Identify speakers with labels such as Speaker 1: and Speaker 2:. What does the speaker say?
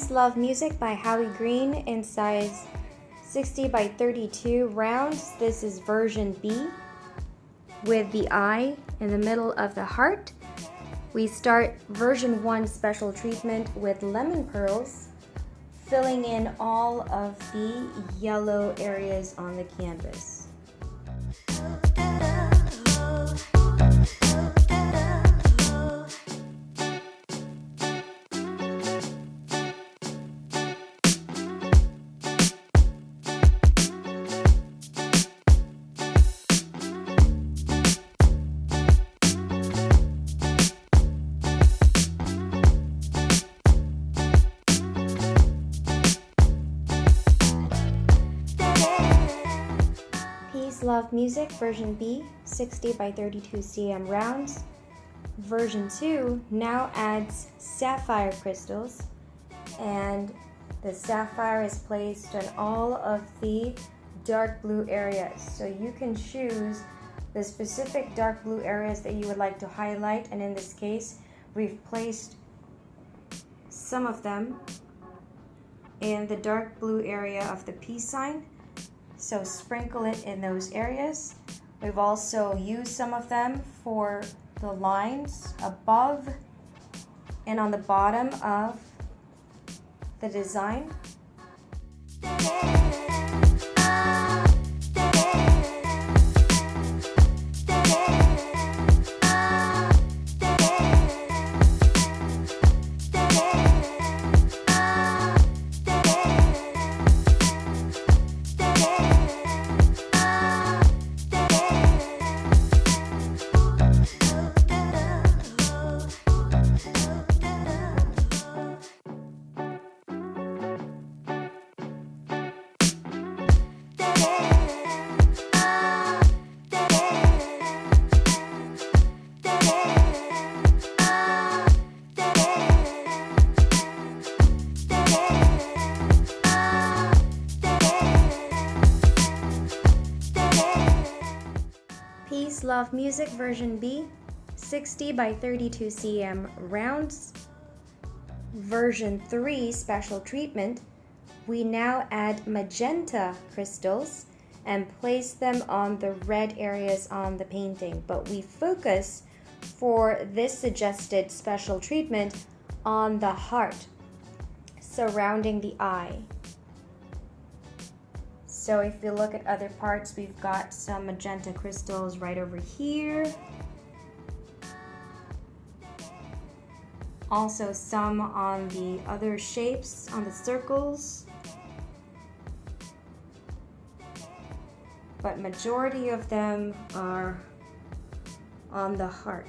Speaker 1: Peace, Love Music by Howie Green in size 60 by 32 rounds. This is version B with the eye in the middle of the heart. We start version 1 special treatment with lemon pearls, filling in all of the yellow areas on the canvas. Peace, Love Music, version B, 60 by 32 cm rounds. Version 2 now adds sapphire crystals, and the sapphire is placed on all of the dark blue areas. So you can choose the specific dark blue areas that you would like to highlight, and in this case, we've placed some of them in the dark blue area of the peace sign. So sprinkle it in those areas. We've also used some of them for the lines above and on the bottom of the design. Peace, Love Music, version B, 60 by 32 cm rounds. Version 3 special treatment, we now add magenta crystals and place them on the red areas on the painting, but we focus for this suggested special treatment on the heart surrounding the eye. So if you look at other parts, we've got some magenta crystals right over here. Also some on the other shapes, on the circles. But majority of them are on the heart.